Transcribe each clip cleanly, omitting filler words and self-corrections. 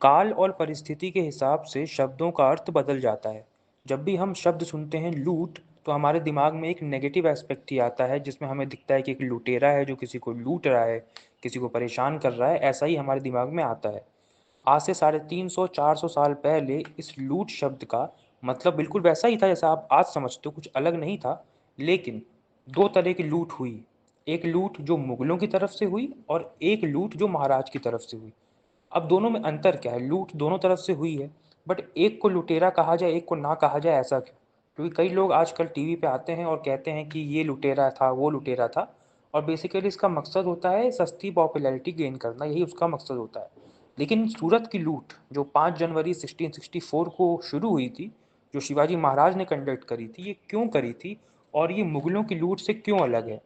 काल और परिस्थिति के हिसाब से शब्दों का अर्थ बदल जाता है। जब भी हम शब्द सुनते हैं लूट, तो हमारे दिमाग में एक नेगेटिव एस्पेक्ट ही आता है, जिसमें हमें दिखता है कि एक लुटेरा है जो किसी को लूट रहा है, किसी को परेशान कर रहा है, ऐसा ही हमारे दिमाग में आता है। आज से 350-400 साल पहले इस लूट शब्द का मतलब बिल्कुल वैसा ही था जैसा आप आज समझते हो, कुछ अलग नहीं था। लेकिन दो तरह की लूट हुई। एक लूट जो मुगलों की तरफ से हुई और एक लूट जो महाराज की तरफ से हुई। अब दोनों में अंतर क्या है? लूट दोनों तरफ से हुई है, बट एक को लुटेरा कहा जाए, एक को ना कहा जाए, ऐसा क्यों? क्योंकि कई लोग आजकल टीवी पे आते हैं और कहते हैं कि ये लुटेरा था, वो लुटेरा था, और बेसिकली इसका मकसद होता है सस्ती पॉपुलैरिटी गेन करना, यही उसका मकसद होता है। लेकिन सूरत की लूट जो 5 जनवरी 1664 को शुरू हुई थी, जो शिवाजी महाराज ने कंडक्ट करी थी, ये क्यों करी थी और ये मुगलों की लूट से क्यों अलग है?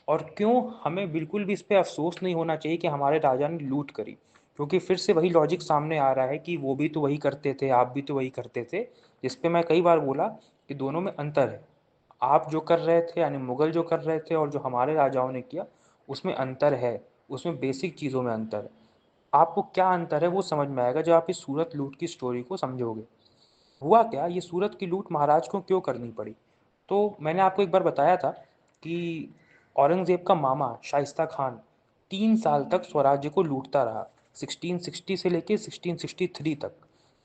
और क्यों हमें बिल्कुल भी इस पे अफ़सोस नहीं होना चाहिए कि हमारे राजा ने लूट करी? क्योंकि फिर से वही लॉजिक सामने आ रहा है कि वो भी तो वही करते थे, आप भी तो वही करते थे, जिस पे मैं कई बार बोला कि दोनों में अंतर है। आप जो कर रहे थे यानी मुगल जो कर रहे थे और जो हमारे राजाओं ने किया, उसमें अंतर है, उसमें बेसिक चीज़ों में अंतर है। आपको क्या अंतर है वो समझ में आएगा जब आप इस सूरत लूट की स्टोरी को समझोगे। हुआ क्या, ये सूरत की लूट महाराज को क्यों करनी पड़ी? तो मैंने आपको एक बार बताया था कि औरंगज़ेब का मामा शाइस्ता खान 3 साल तक स्वराज्य को लूटता रहा, 1660 से लेके 1663 तक।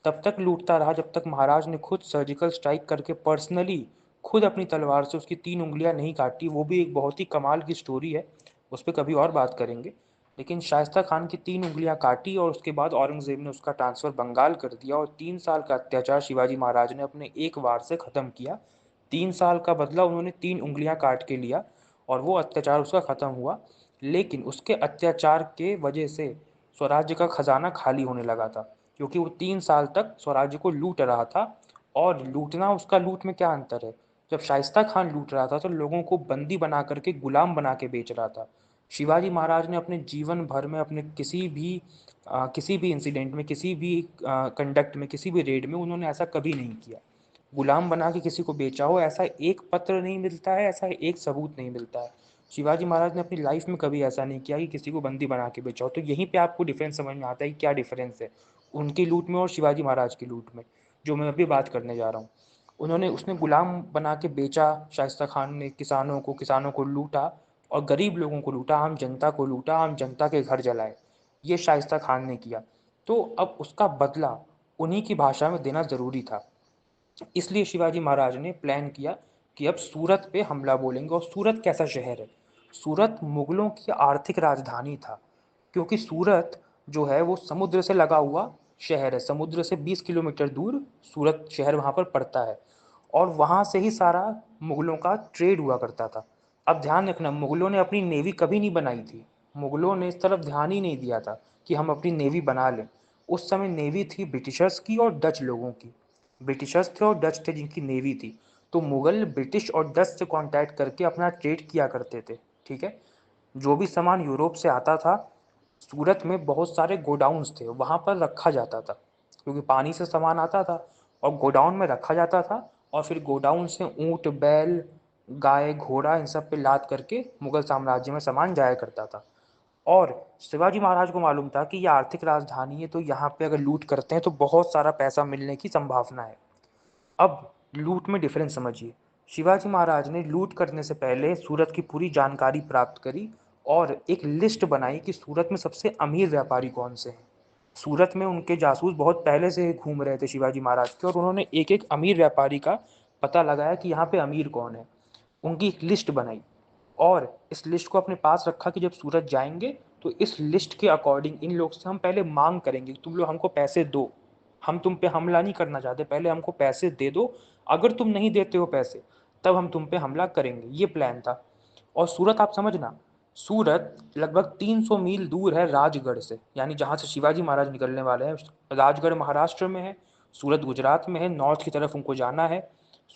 तब तक लूटता रहा जब तक महाराज ने खुद सर्जिकल स्ट्राइक करके पर्सनली खुद अपनी तलवार से उसकी 3 उँगलियाँ नहीं काटी। वो भी एक बहुत ही कमाल की स्टोरी है, उस पे कभी और बात करेंगे। लेकिन शाइस्ता खान की 3 उँगलियाँ काटी और उसके बाद औरंगज़ेब ने उसका ट्रांसफ़र बंगाल कर दिया और 3 साल का अत्याचार शिवाजी महाराज ने अपने एक वार से ख़त्म किया। 3 साल का बदला उन्होंने 3 उँगलियाँ काट के लिया और वो अत्याचार उसका ख़त्म हुआ। लेकिन उसके अत्याचार के वजह से स्वराज्य का खजाना खाली होने लगा था, क्योंकि वो 3 साल तक स्वराज्य को लूट रहा था। और लूटना, उसका लूट में क्या अंतर है? जब शाइस्ता खान लूट रहा था तो लोगों को बंदी बना करके गुलाम बना के बेच रहा था। शिवाजी महाराज ने अपने जीवन भर में अपने किसी भी इंसिडेंट में, किसी भी कंडक्ट में, किसी भी रेड में उन्होंने ऐसा कभी नहीं किया। गुलाम बना के किसी को बेचा हो, ऐसा एक पत्र नहीं मिलता है, ऐसा एक सबूत नहीं मिलता है। शिवाजी महाराज ने अपनी लाइफ में कभी ऐसा नहीं किया कि किसी को बंदी बना के बेचा हो। तो यहीं पे आपको डिफरेंस समझ में आता है कि क्या डिफरेंस है उनकी लूट में और शिवाजी महाराज की लूट में, जो मैं अभी बात करने जा रहा हूँ। उसने गुलाम बना के बेचा, शाइस्ता खान ने किसानों को लूटा और गरीब लोगों को लूटा, आम जनता को लूटा, आम जनता के घर जलाए। ये शाइस्ता खान ने किया। तो अब उसका बदला उन्हीं की भाषा में देना ज़रूरी था। इसलिए शिवाजी महाराज ने प्लान किया कि अब सूरत पे हमला बोलेंगे। और सूरत कैसा शहर है? सूरत मुगलों की आर्थिक राजधानी था, क्योंकि सूरत जो है वो समुद्र से लगा हुआ शहर है। समुद्र से 20 किलोमीटर दूर सूरत शहर वहाँ पर पड़ता है और वहाँ से ही सारा मुगलों का ट्रेड हुआ करता था। अब ध्यान रखना, मुगलों ने अपनी नेवी कभी नहीं बनाई थी। मुगलों ने इस तरफ ध्यान ही नहीं दिया था कि हम अपनी नेवी बना लें। उस समय नेवी थी ब्रिटिशर्स की और डच लोगों की। ब्रिटिशर्स थे और डच थे जिनकी नेवी थी। तो मुगल ब्रिटिश और डच से कांटेक्ट करके अपना ट्रेड किया करते थे। ठीक है। जो भी सामान यूरोप से आता था, सूरत में बहुत सारे गोडाउन्स थे, वहाँ पर रखा जाता था, क्योंकि पानी से सामान आता था और गोडाउन में रखा जाता था। और फिर गोडाउन से ऊँट, बैल, गाय, घोड़ा, इन सब पे लाद करके मुगल साम्राज्य में सामान जाया करता था। और शिवाजी महाराज को मालूम था कि ये आर्थिक राजधानी है, तो यहाँ पे अगर लूट करते हैं तो बहुत सारा पैसा मिलने की संभावना है। अब लूट में डिफरेंस समझिए। शिवाजी महाराज ने लूट करने से पहले सूरत की पूरी जानकारी प्राप्त करी और एक लिस्ट बनाई कि सूरत में सबसे अमीर व्यापारी कौन से हैं। सूरत में उनके जासूस बहुत पहले से घूम रहे थे शिवाजी महाराज के, और उन्होंने एक एक अमीर व्यापारी का पता लगाया कि यहाँ पे अमीर कौन है। उनकी एक लिस्ट बनाई और इस लिस्ट को अपने पास रखा कि जब सूरत जाएंगे तो इस लिस्ट के अकॉर्डिंग इन लोग से हम पहले मांग करेंगे, तुम लोग हमको पैसे दो। हम तुम पे हमला नहीं करना चाहते, पहले हमको पैसे दे दो। अगर तुम नहीं देते हो पैसे, तब हम तुम पे हमला करेंगे। ये प्लान था। और सूरत आप समझना, सूरत लगभग 300 मील दूर है राजगढ़ से, यानी जहाँ से शिवाजी महाराज निकलने वाले हैं। राजगढ़ महाराष्ट्र में है, सूरत गुजरात में है, नॉर्थ की तरफ उनको जाना है।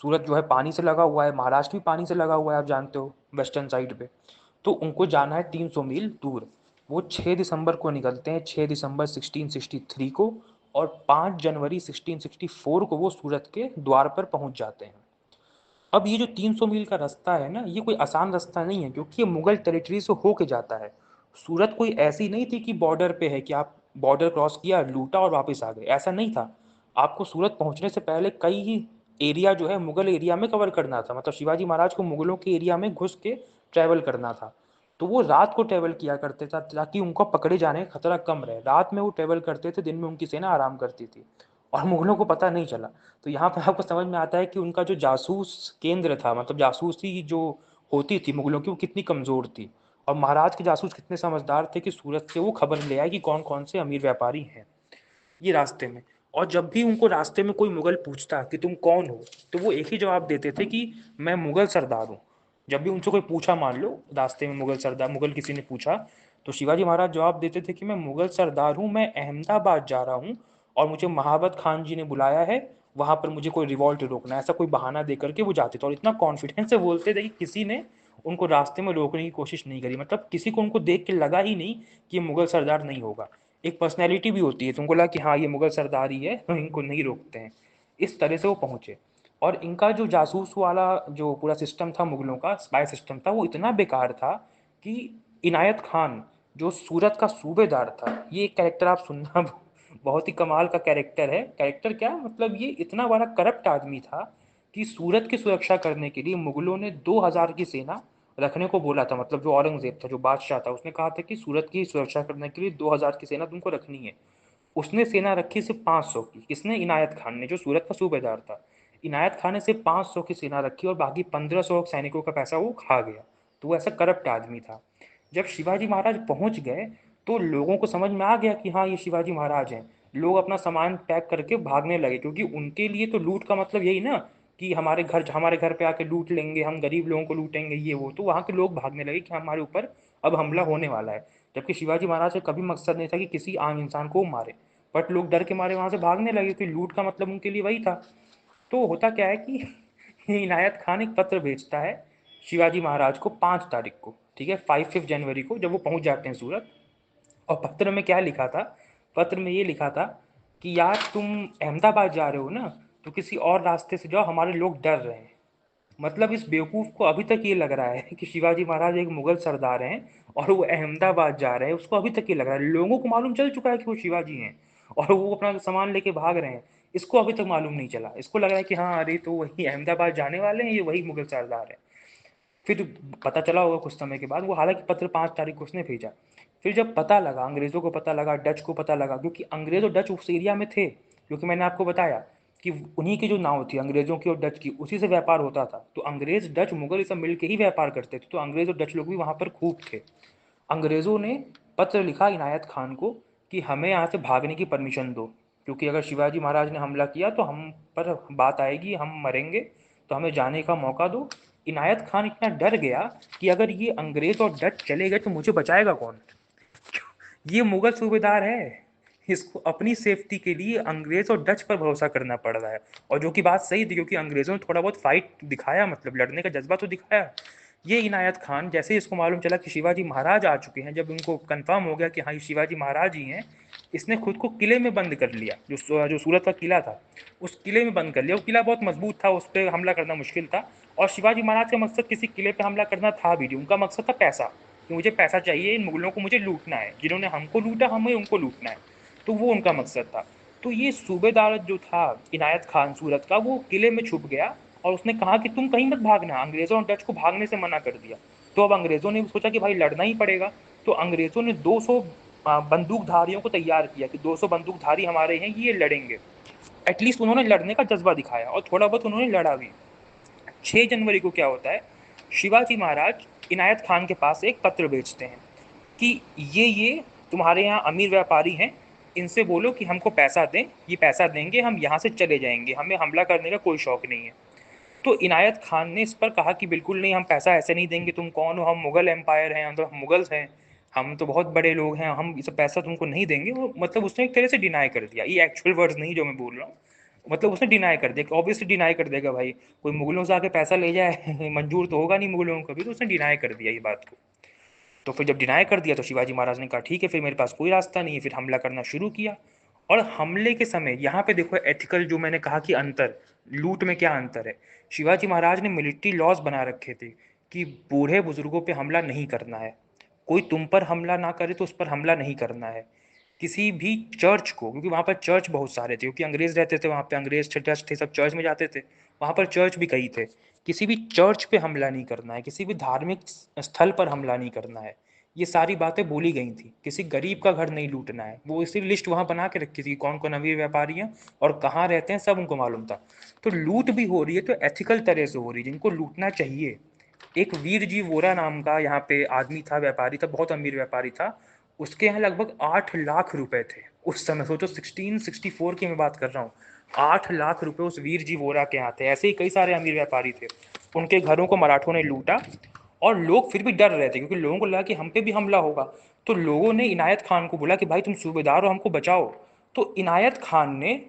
सूरत जो है पानी से लगा हुआ है, महाराष्ट्र भी पानी से लगा हुआ है, आप जानते हो, वेस्टर्न साइड पे। तो उनको जाना है 300 मील दूर। वो 6 दिसंबर को निकलते हैं, 6 दिसंबर 1663 को, और 5 जनवरी 1664 को वो सूरत के द्वार पर पहुंच जाते हैं। अब ये जो 300 मील का रास्ता है ना, ये कोई आसान रास्ता नहीं है, क्योंकि ये मुगल टेरिटरी से होके जाता है। सूरत कोई ऐसी नहीं थी कि बॉर्डर पे है कि आप बॉर्डर क्रॉस किया, लूटा और वापस आ गए, ऐसा नहीं था। आपको सूरत पहुंचने से पहले कई एरिया जो है मुगल एरिया में कवर करना था, मतलब शिवाजी महाराज को मुगलों के एरिया में घुस के ट्रैवल करना था। तो वो रात को ट्रैवल किया करते था ताकि उनको पकड़े जाने का खतरा कम रहे। रात में वो ट्रैवल करते थे, दिन में उनकी सेना आराम करती थी और मुगलों को पता नहीं चला। तो यहाँ पर आपको समझ में आता है कि उनका जो जासूस केंद्र था, मतलब जासूसी जो होती थी मुगलों की, वो कितनी कमजोर थी। और महाराज के जासूस कितने समझदार थे कि सूरत से वो खबर ले आए कि कौन कौन से अमीर व्यापारी हैं ये रास्ते में। और जब भी उनको रास्ते में कोई मुगल पूछता कि तुम कौन हो, तो वो एक ही जवाब देते थे कि मैं मुगल सरदार हूँ। जब भी उनसे कोई पूछा, मान लो रास्ते में मुगल सरदार, मुगल किसी ने पूछा, तो शिवाजी महाराज जवाब देते थे कि मैं मुगल सरदार हूँ, मैं अहमदाबाद जा रहा हूँ और मुझे महाबत खान जी ने बुलाया है, वहां पर मुझे कोई रिवॉल्ट रोकना है। ऐसा कोई बहाना देकर के वो जाते थे और इतना कॉन्फिडेंस से बोलते थे कि किसी ने उनको रास्ते में रोकने की कोशिश नहीं करी, मतलब किसी को उनको देख के लगा ही नहीं कि ये मुगल सरदार नहीं होगा। एक पर्सनैलिटी भी होती है, तुमको लगा कि हाँ ये मुगल सरदार ही है तो इनको नहीं रोकते हैं। इस तरह से वो पहुंचे। और इनका जो जासूस वाला जो पूरा सिस्टम था मुगलों का, स्पाई सिस्टम था, वो इतना बेकार था कि इनायत खान जो सूरत का सूबेदार था, ये एक कैरेक्टर आप सुनना बहुत ही कमाल का कैरेक्टर है। कैरेक्टर क्या मतलब, ये इतना बड़ा करप्ट आदमी था कि सूरत की सुरक्षा करने के लिए मुगलों ने 2000 की सेना रखने को बोला था। मतलब जो औरंगजेब था, जो बादशाह था, उसने कहा था कि सूरत की सुरक्षा करने के लिए 2000 की सेना तुमको रखनी है। उसने सेना रखी सिर्फ 500 की। किसने? इनायत खान ने, जो सूरत का सूबेदार था। इनायत खान ने सिर्फ 500 की सेना रखी और बाकी 1500 सैनिकों का पैसा वो खा गया। तो वो ऐसा करप्ट आदमी था। जब शिवाजी महाराज पहुंच गए तो लोगों को समझ में आ गया कि हाँ ये शिवाजी महाराज हैं। लोग अपना सामान पैक करके भागने लगे, क्योंकि उनके लिए तो लूट का मतलब यही ना कि हमारे घर पे आके लूट लेंगे, हम गरीब लोगों को लूटेंगे, ये वो। तो वहाँ के लोग भागने लगे कि हमारे ऊपर अब हमला होने वाला है। जबकि शिवाजी महाराज का कभी मकसद नहीं था कि किसी आम इंसान को मारे, बट लोग डर के मारे वहां से भागने लगे क्योंकि लूट का मतलब उनके लिए वही था। तो होता क्या है कि इनायत खान एक पत्र भेजता है शिवाजी महाराज को 5 तारीख को, ठीक है, 5 जनवरी को, जब वो पहुंच जाते हैं सूरत। और पत्र में क्या लिखा था? पत्र में ये लिखा था कि यार तुम अहमदाबाद जा रहे हो ना, तो किसी और रास्ते से जाओ, हमारे लोग डर रहे हैं। मतलब इस बेवकूफ को अभी तक ये लग रहा है कि शिवाजी महाराज एक मुगल सरदार हैं और वो अहमदाबाद जा रहे हैं। उसको अभी तक ये लग रहा है, लोगों को मालूम चल चुका है कि वो शिवाजी हैं और वो अपना सामान लेके भाग रहे हैं। इसको अभी तक मालूम नहीं चला। इसको लग रहा है कि हाँ अरे तो वही अहमदाबाद जाने वाले हैं, ये वही मुगल सरदार है। फिर पता चला होगा कुछ समय के बाद, वो हालांकि पत्र 5 तारीख को उसने भेजा। फिर जब पता लगा, अंग्रेजों को पता लगा, डच को पता लगा, क्योंकि अंग्रेज और डच उस एरिया में थे, क्योंकि मैंने आपको बताया कि उन्हीं की जो नाव थी अंग्रेजों की और डच की, उसी से व्यापार होता था। तो अंग्रेज डच मुगल ये सब मिलकर ही व्यापार करते थे, तो अंग्रेज और डच लोग भी वहां पर खूब थे। अंग्रेजों ने पत्र लिखा इनायत खान को कि हमें यहाँ से भागने की परमिशन दो, क्योंकि अगर शिवाजी महाराज ने हमला किया तो हम पर बात आएगी, हम मरेंगे, तो हमें जाने का मौका दो। इनायत खान इतना डर गया कि अगर ये अंग्रेज और डच चले गए तो मुझे बचाएगा कौन? ये मुगल सूबेदार है, इसको अपनी सेफ्टी के लिए अंग्रेज और डच पर भरोसा करना पड़ रहा है। और जो कि बात सही थी, क्योंकि अंग्रेजों ने थोड़ा बहुत फाइट दिखाया, मतलब लड़ने का जज्बा तो दिखाया। ये इनायत खान, जैसे ही इसको मालूम चला कि शिवाजी महाराज आ चुके हैं, जब उनको कंफर्म हो गया कि हाँ ये शिवाजी महाराज ही हैं, इसने खुद को किले में बंद कर लिया। जो सूरत का किला था, उस किले में बंद कर लिया। वो किला बहुत मजबूत था, उस पर हमला करना मुश्किल था। और शिवाजी महाराज का मकसद किसी किले पे हमला करना था भी नहीं, उनका मकसद था पैसा, कि मुझे पैसा चाहिए, इन मुगलों को मुझे लूटना है, जिन्होंने हमको लूटा हमें उनको लूटना है। तो वो उनका मकसद था। तो ये सूबेदार जो था इनायत खान सूरत का, वो किले में छुप गया और उसने कहा कि तुम कहीं मत भागना। अंग्रेजों और डच को भागने से मना कर दिया। तो अब अंग्रेजों ने सोचा कि भाई लड़ना ही पड़ेगा। तो अंग्रेजों ने 200 बंदूकधारियों को तैयार किया कि 200 बंदूकधारी हमारे हैं, ये लड़ेंगे। एटलीस्ट उन्होंने लड़ने का जज्बा दिखाया और थोड़ा बहुत उन्होंने लड़ा भी। 6 जनवरी को क्या होता है, शिवाजी महाराज इनायत खान के पास एक पत्र भेजते हैं कि ये तुम्हारे यहाँ अमीर व्यापारी हैं, इनसे बोलो कि हमको पैसा दें, ये पैसा देंगे, हम यहाँ से चले जाएंगे, हमें हमला करने का कोई शौक नहीं है। तो इनायत खान ने इस पर कहा कि बिल्कुल नहीं, हम पैसा ऐसे नहीं देंगे, तुम कौन हो, हम मुगल एम्पायर हैं, हम मुगल्स हैं, हम तो बहुत बड़े लोग हैं, हम इस पैसा तुमको नहीं देंगे। वो मतलब उसने एक तरह से डिनाई कर दिया, ये एक्चुअल वर्ड्स नहीं जो मैं बोल रहा हूँ, मतलब उसने डिनाई कर दिया। ऑब्वियसली डिनाई कर देगा भाई, कोई मुगलों से आके पैसा ले जाए मंजूर तो होगा नहीं मुगलों को कभी, तो उसने डिनाई कर दिया ये बात को। तो फिर जब डिनाई कर दिया तो शिवाजी महाराज ने कहा ठीक है, फिर मेरे पास कोई रास्ता नहीं है, फिर हमला करना शुरू किया। और हमले के समय यहाँ पे देखो एथिकल, जो मैंने कहा कि अंतर, लूट में क्या अंतर है। शिवाजी महाराज ने मिलिट्री लॉज बना रखे थे कि बूढ़े बुजुर्गों पे हमला नहीं करना है, कोई तुम पर हमला ना करे तो उस पर हमला नहीं करना है। किसी भी चर्च को, क्योंकि वहाँ पर चर्च बहुत सारे थे, क्योंकि अंग्रेज रहते थे वहाँ पे, अंग्रेज चर्च थे, सब चर्च में जाते थे, वहाँ पर चर्च भी कई थे। किसी भी चर्च पे हमला नहीं करना है, किसी भी धार्मिक स्थल पर हमला नहीं करना है, ये सारी बातें बोली गई थी। किसी गरीब का घर नहीं लूटना है, वो इसी लिस्ट वहाँ बना के रखी थी, कौन कौन अमीर व्यापारी हैं और कहाँ रहते हैं, सब उनको मालूम था। तो लूट भी हो रही है तो एथिकल तरह से हो रही है, जिनको लूटना चाहिए। एक वीर जी वोरा नाम का यहाँ पे आदमी था, व्यापारी था, बहुत अमीर व्यापारी था। उसके यहाँ लगभग 8 लाख रुपए थे उस समय। सोचो 1664 की मैं बात कर रहा हूँ, 8 लाख रुपए उस वीर जी वोरा के यहाँ थे। ऐसे ही कई सारे अमीर व्यापारी थे, उनके घरों को मराठों ने लूटा। और लोग फिर भी डर रहे थे, क्योंकि लोगों को लगा कि हम पे भी हमला होगा। तो लोगों ने इनायत खान को बोला कि भाई तुम सूबेदार हो, हमको बचाओ। तो इनायत खान ने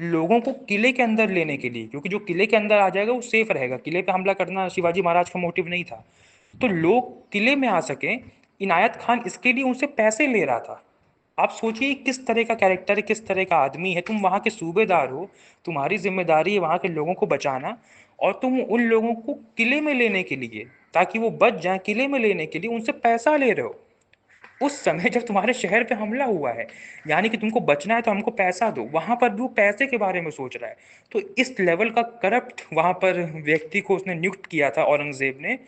लोगों को किले के अंदर लेने के लिए, क्योंकि जो किले के अंदर आ जाएगा वो सेफ रहेगा, किले पे हमला करना शिवाजी महाराज का मोटिव नहीं था, तो लोग किले में आ सके, इनायत खान इसके लिए उनसे पैसे ले रहा था। आप सोचिए किस तरह का कैरेक्टर है, किस तरह का आदमी है। तुम वहां के सूबेदार हो, तुम्हारी जिम्मेदारी है वहां के लोगों को बचाना, और तुम उन लोगों को किले में लेने के लिए, ताकि वो बच जाए, किले में लेने के लिए उनसे पैसा ले रहे हो। उस समय जब तुम्हारे शहर पे हमला हुआ है, यानी कि तुमको बचना है तो हमको पैसा दो, वहां पर भी वो पैसे के बारे में सोच रहा है। तो इस लेवल का करप्ट वहां पर व्यक्ति को उसने नियुक्त किया था औरंगजेब ने,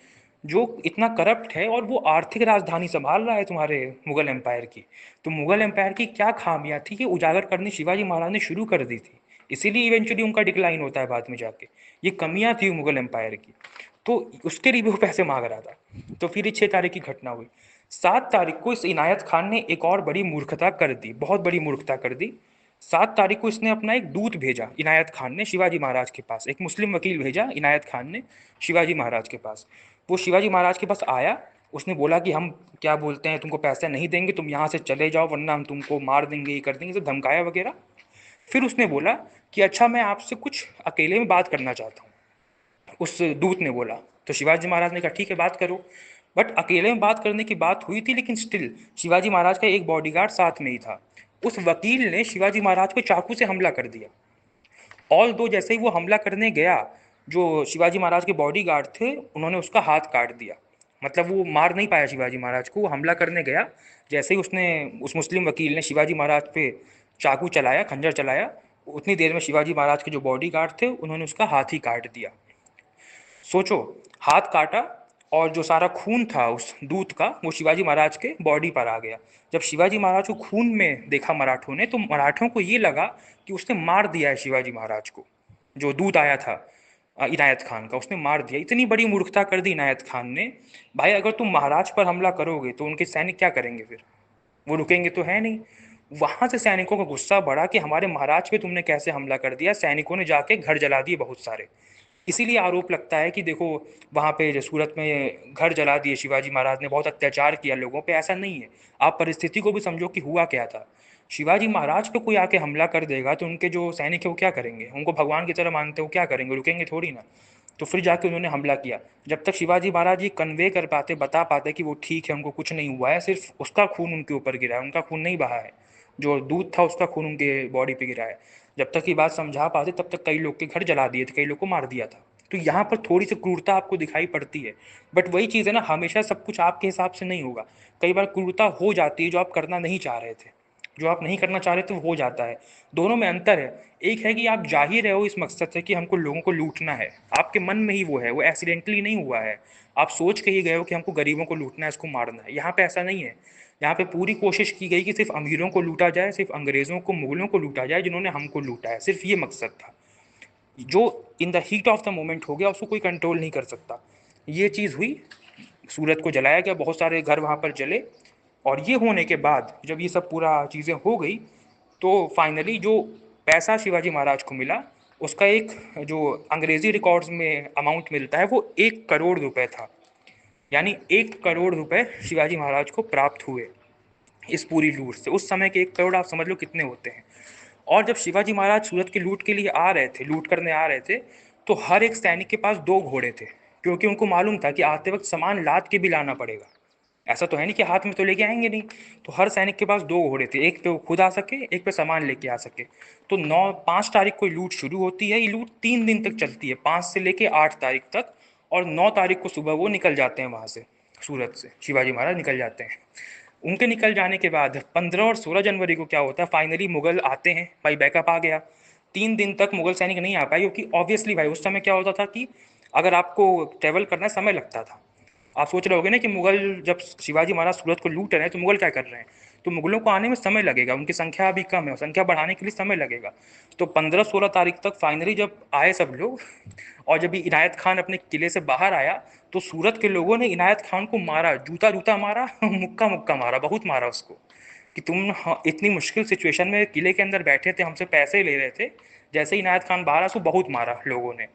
जो इतना करप्ट है, और वो आर्थिक राजधानी संभाल रहा है तुम्हारे मुगल एम्पायर की। तो मुगल एम्पायर की क्या खामियां थी, कि उजागर करनी शिवाजी महाराज ने शुरू कर दी थी, इसीलिए इवेंचुअली उनका डिक्लाइन होता है बाद में जाके। ये कमियां थी मुगल एम्पायर की, तो उसके लिए भी वो पैसे मांग रहा था। तो फिर ये 6 तारीख की घटना हुई। 7 तारीख को इस इनायत खान ने एक और बड़ी मूर्खता कर दी, बहुत बड़ी मूर्खता कर दी। 7 तारीख को इसने अपना एक दूत भेजा, इनायत खान ने शिवाजी महाराज के पास, एक मुस्लिम वकील भेजा इनायत खान ने शिवाजी महाराज के पास। वो शिवाजी महाराज के पास आया, उसने बोला कि हम क्या बोलते हैं, तुमको पैसे नहीं देंगे, तुम यहाँ से चले जाओ वरना हम तुमको मार देंगे, ये कर देंगे, सब धमकाया वगैरह। फिर उसने बोला कि अच्छा मैं आपसे कुछ अकेले में बात करना चाहता हूँ, उस दूत ने बोला। तो शिवाजी महाराज ने कहा ठीक है बात करो। बट अकेले में बात करने की बात हुई थी, लेकिन स्टिल शिवाजी महाराज का एक बॉडीगार्ड साथ में ही था। उस वकील ने शिवाजी महाराज को चाकू से हमला कर दिया। ऑल दो जैसे ही वो हमला करने गया, जो शिवाजी महाराज के बॉडीगार्ड थे उन्होंने उसका हाथ काट दिया। मतलब वो मार नहीं पाया शिवाजी महाराज को, वो हमला करने गया, जैसे ही उसने, उस मुस्लिम वकील ने शिवाजी महाराज पे चाकू चलाया, खंजर चलाया, उतनी देर में शिवाजी महाराज के जो बॉडीगार्ड थे उन्होंने उसका हाथ ही काट दिया। सोचो, हाथ काटा, और जो सारा खून था उस दूत का वो शिवाजी महाराज के बॉडी पर आ गया। जब शिवाजी महाराज को खून में देखा मराठों ने, तो मराठों को ये लगा कि उसने मार दिया है शिवाजी महाराज को। जो दूत आया था इनायत खान का, उसने मार दिया। इतनी बड़ी मूर्खता कर दी इनायत खान ने। भाई अगर तुम महाराज पर हमला करोगे तो उनके सैनिक क्या करेंगे फिर? वो रुकेंगे तो है नहीं। वहां से सैनिकों का गुस्सा बढ़ा कि हमारे महाराज पे तुमने कैसे हमला कर दिया। सैनिकों ने जाके घर जला दिए बहुत सारे। इसीलिए आरोप लगता है कि देखो, वहाँ पे जो सूरत में घर जला दिए शिवाजी महाराज ने, बहुत अत्याचार किया लोगों पे। ऐसा नहीं है, आप परिस्थिति को भी समझो कि हुआ क्या था। शिवाजी महाराज पे कोई आके हमला कर देगा तो उनके जो सैनिक है वो क्या करेंगे? उनको भगवान की तरह मानते हो, क्या करेंगे? रुकेंगे थोड़ी ना। तो फिर जाके उन्होंने हमला किया। जब तक शिवाजी महाराज ये कन्वे कर पाते, बता पाते कि वो ठीक है, उनको कुछ नहीं हुआ है, सिर्फ उसका खून उनके ऊपर गिरा है, उनका खून नहीं बहा है, जो दूध था उसका खून उनके बॉडी पे गिरा है, जब तक ये बात समझा पाते तब तक कई लोग के घर जला दिए थे, कई लोग को मार दिया था। तो यहाँ पर थोड़ी सी क्रूरता आपको दिखाई पड़ती है। बट वही चीज़ है ना, हमेशा सब कुछ आपके हिसाब से नहीं होगा। कई बार क्रूरता हो जाती है जो आप करना नहीं चाह रहे थे, जो आप नहीं करना चाह रहे थे वो हो जाता है। दोनों में अंतर है। एक है कि आप जा ही रहे हो इस मकसद से कि हमको लोगों को लूटना है, आपके मन में ही वो है, वो एक्सीडेंटली नहीं हुआ है। आप सोच के ही गए हो कि हमको गरीबों को लूटना है, इसको मारना है। यहाँ पे ऐसा नहीं है। यहाँ पे पूरी कोशिश की गई कि सिर्फ अमीरों को लूटा जाए, सिर्फ अंग्रेज़ों को, मुगलों को लूटा जाए जिन्होंने हमको लूटा है, सिर्फ ये मकसद था। जो in the heat of the moment हो गया उसको कोई कंट्रोल नहीं कर सकता। ये चीज़ हुई, सूरत को जलाया गया, बहुत सारे घर वहाँ पर जले। और ये होने के बाद जब ये सब पूरा चीज़ें हो गई, तो फाइनली जो पैसा शिवाजी महाराज को मिला, उसका एक, जो अंग्रेजी रिकॉर्ड्स में अमाउंट मिलता है, वो 1 करोड़ रुपए था। यानी 1 करोड़ रुपए शिवाजी महाराज को प्राप्त हुए इस पूरी लूट से। उस समय के 1 करोड़ आप समझ लो कितने होते हैं। और जब शिवाजी महाराज सूरत की लूट के लिए आ रहे थे, लूट करने आ रहे थे, तो हर एक सैनिक के पास 2 घोड़े थे, क्योंकि उनको मालूम था कि आते वक्त सामान लाद के भी लाना पड़ेगा। ऐसा तो है नहीं कि हाथ में तो लेके आएंगे नहीं। तो हर सैनिक के पास 2 घोड़े थे, एक पे वो खुद आ सके, एक पे सामान लेके आ सके। तो 5 तारीख को लूट शुरू होती है। ये लूट 3 दिन तक चलती है, 5 से लेके 8 तारीख तक। और 9 तारीख को सुबह वो निकल जाते हैं वहाँ से, सूरत से शिवाजी महाराज निकल जाते हैं। उनके निकल जाने के बाद 15 और 16 जनवरी को क्या होता है, फाइनली मुगल आते हैं भाई, बैकअप आ गया। 3 दिन तक मुगल सैनिक नहीं आ पाए, क्योंकि ऑब्वियसली भाई उस समय क्या होता था कि अगर आपको ट्रेवल करना समय लगता था। आप सोच रहे होगे ना कि मुगल जब शिवाजी महाराज सूरत को लूट रहे हैं तो मुगल क्या कर रहे हैं, तो मुगलों को आने में समय लगेगा, उनकी संख्या अभी कम है, संख्या बढ़ाने के लिए समय लगेगा। तो 15-16 तारीख तक फाइनली जब आए सब लोग, और जब ये इनायत खान अपने किले से बाहर आया, तो सूरत के लोगों ने इनायत खान को मारा, जूता जूता मारा, मुक्का मुक्का मारा, बहुत मारा उसको, कि तुम इतनी मुश्किल सिचुएशन में किले के अंदर बैठे थे, हमसे पैसे ले रहे थे, जैसे ही इनायत खान बाहर आया उसको बहुत मारा लोगों ने।